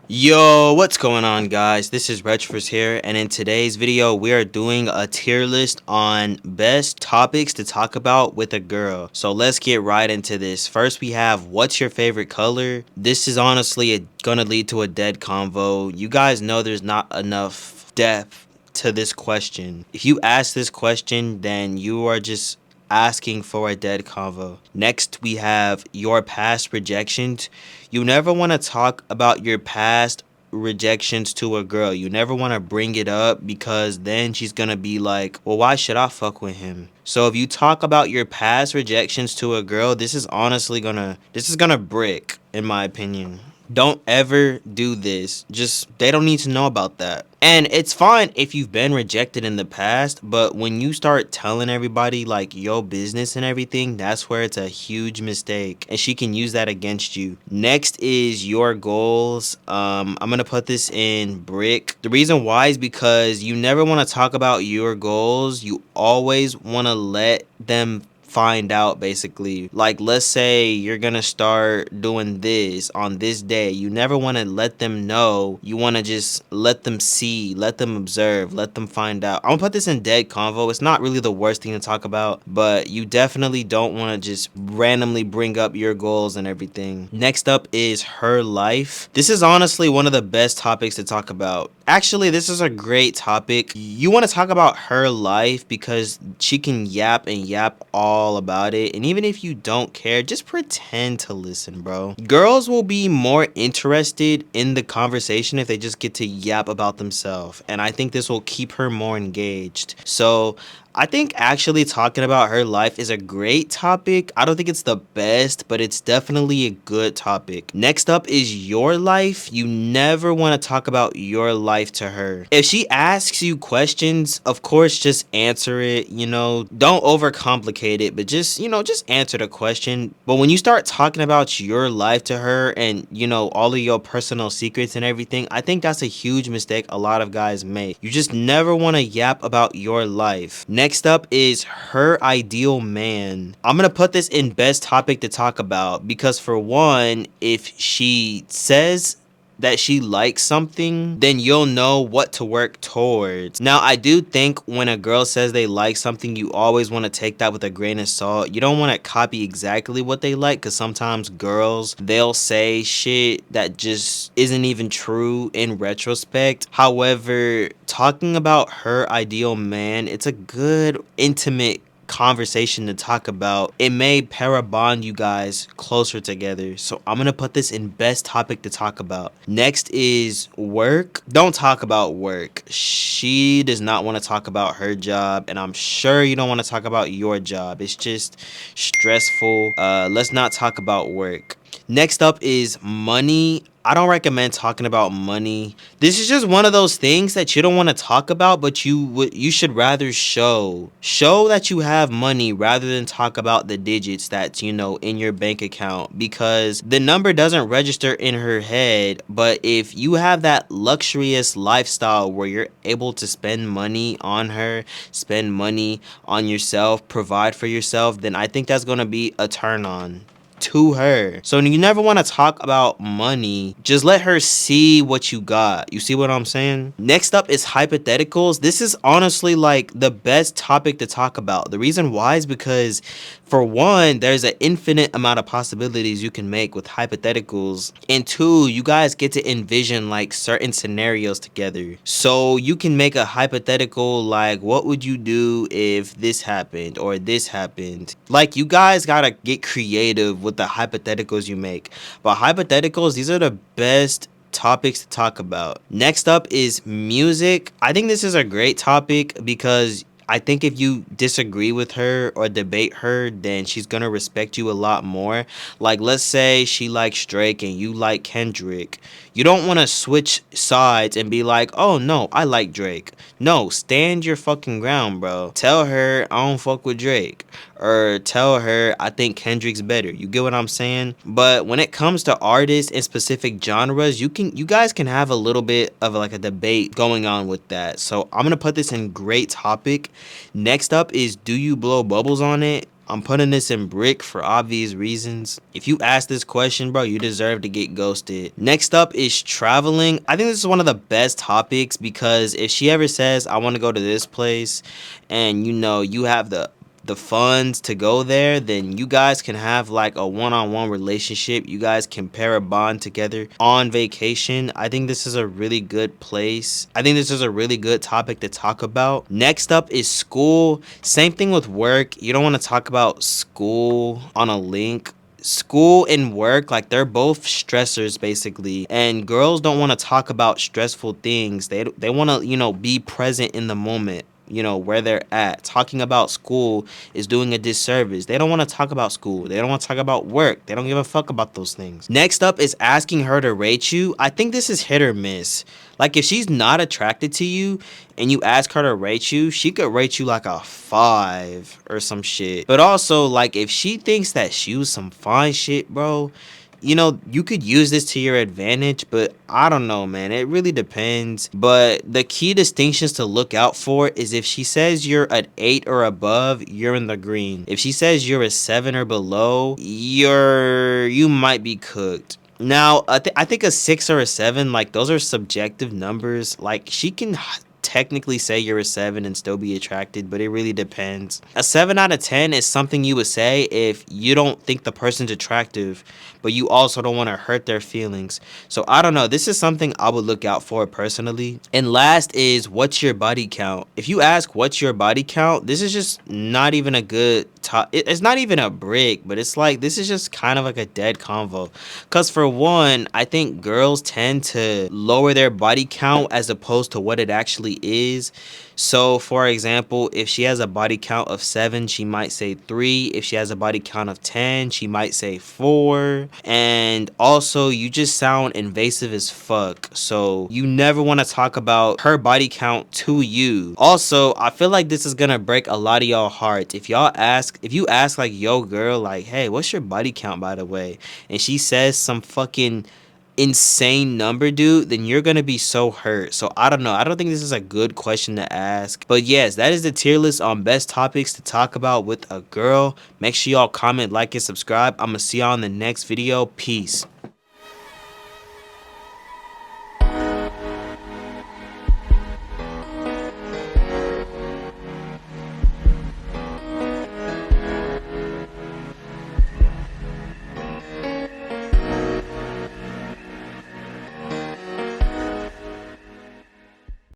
Yo, what's going on, guys? This is Retrovers here, and in today's video, we are doing a tier list on best topics to talk about with a girl. So let's get right into this. First, we have what's your favorite color? This is honestly gonna lead to a dead convo. You guys know there's not enough depth to this question. If you ask this question, then you are just asking for a dead convo. Next, we have your past rejections. You never want to talk about your past rejections to a girl. You never want to bring it up because then she's going to be like, well, why should I fuck with him? So if you talk about your past rejections to a girl, this is going to brick in my opinion. Don't ever do this. Just they don't need to know about that. And it's fine if you've been rejected in the past, but when you start telling everybody like your business and everything, that's where it's a huge mistake. And she can use that against you. Next is your goals. I'm gonna put this in brick. The reason why is because you never want to talk about your goals. You always want to let them find out, basically. Like, let's say you're gonna start doing this on this day. You never want to let them know. You want to just let them see, let them observe, let them find out. I'm gonna put this in dead convo. It's not really the worst thing to talk about, but you definitely don't want to just randomly bring up your goals and everything. Next up is her life. This is honestly one of the best topics to talk about. Actually, this is a great topic. You want to talk about her life because she can yap and yap all about it. And even if you don't care, just pretend to listen, bro. Girls will be more interested in the conversation if they just get to yap about themselves. And I think this will keep her more engaged. So I think actually talking about her life is a great topic. I don't think it's the best, but it's definitely a good topic. Next up is your life. You never want to talk about your life to her. If she asks you questions, of course, just answer it. Don't overcomplicate it, but just answer the question. But when you start talking about your life to her and, all of your personal secrets and everything, I think that's a huge mistake a lot of guys make. You just never want to yap about your life. Next up is her ideal man. I'm gonna put this in best topic to talk about because, for one, if she says that she likes something, then you'll know what to work towards. Now, I do think when a girl says they like something, you always want to take that with a grain of salt. You don't want to copy exactly what they like because sometimes girls, they'll say shit that just isn't even true in retrospect. However, talking about her ideal man, it's a good, intimate conversation to talk about. It may para bond you guys closer together. So I'm gonna put this in best topic to talk about. Next is work. Don't talk about work. She does not want to talk about her job, and I'm sure you don't want to talk about your job. It's just stressful. Let's not talk about work. Next up is money. I don't recommend talking about money. This is just one of those things that you don't want to talk about, but you should rather show that you have money rather than talk about the digits that's in your bank account, because the number doesn't register in her head. But if you have that luxurious lifestyle where you're able to spend money on her, spend money on yourself, provide for yourself, then I think that's going to be a turn on to her. So you never want to talk about money. Just let her see what you got. You see what I'm saying? Next up is hypotheticals. This is honestly like the best topic to talk about. The reason why is because, for one, there's an infinite amount of possibilities you can make with hypotheticals. And two, you guys get to envision like certain scenarios together. So you can make a hypothetical like, what would you do if this happened or this happened? Like, you guys gotta get creative with the hypotheticals you make. But hypotheticals, these are the best topics to talk about. Next up is music. I think this is a great topic because I think if you disagree with her or debate her, then she's gonna respect you a lot more. Like, let's say she likes Drake and you like Kendrick. You don't want to switch sides and be like, oh no, I like Drake. No, stand your fucking ground, bro. Tell her I don't fuck with Drake. Or tell her I think Kendrick's better. You get what I'm saying? But when it comes to artists in specific genres, you guys can have a little bit of like a debate going on with that. So I'm gonna put this in great topic. Next up is, do you blow bubbles on it? I'm putting this in brick for obvious reasons. If you ask this question, bro, you deserve to get ghosted. Next up is traveling. I think this is one of the best topics because if she ever says, I want to go to this place, and you know, you have the funds to go there, then you guys can have like a one-on-one relationship. You guys can pair a bond together on vacation. I think this is a really good place. I think this is a really good topic to talk about. Next up is school. Same thing with work. You don't want to talk about school on a link. School and work, like, they're both stressors basically, and girls don't want to talk about stressful things. They want to, you know, be present in the moment, you know, where they're at. Talking about school is doing a disservice. They don't want to talk about school. They don't want to talk about work. They don't give a fuck about those things. Next up is asking her to rate you. I think this is hit or miss. Like, if she's not attracted to you and you ask her to rate you, she could rate you like a 5 or some shit. But also, like, if she thinks that she was some fine shit, bro, you know, you could use this to your advantage, but I don't know, man. It really depends. But the key distinctions to look out for is if she says you're an 8 or above, you're in the green. If she says you're a 7 or below, you might be cooked. Now, I think a 6 or a 7, like, those are subjective numbers. Like, she can technically say you're a 7 and still be attracted, but it really depends. A 7 out of 10 is something you would say if you don't think the person's attractive, but you also don't want to hurt their feelings. So I don't know. This is something I would look out for personally. And last is, what's your body count? If you ask what's your body count, this is just not even a good it's not even a brick, but it's like, this is just kind of like a dead convo. Because for one, I think girls tend to lower their body count as opposed to what it actually is. So for example, if she has a body count of 7, she might say 3. If she has a body count of 10, she might say 4. And also, you just sound invasive as fuck. So you never want to talk about her body count to you. Also, I feel like this is gonna break a lot of y'all hearts. If you ask like, yo girl, like, hey, what's your body count, by the way? And she says some fucking insane number, dude, then you're gonna be so hurt. So I don't know. I don't think this is a good question to ask. But yes, that is the tier list on best topics to talk about with a girl. Make sure y'all comment, like, and subscribe. I'm gonna see y'all in the next video. Peace.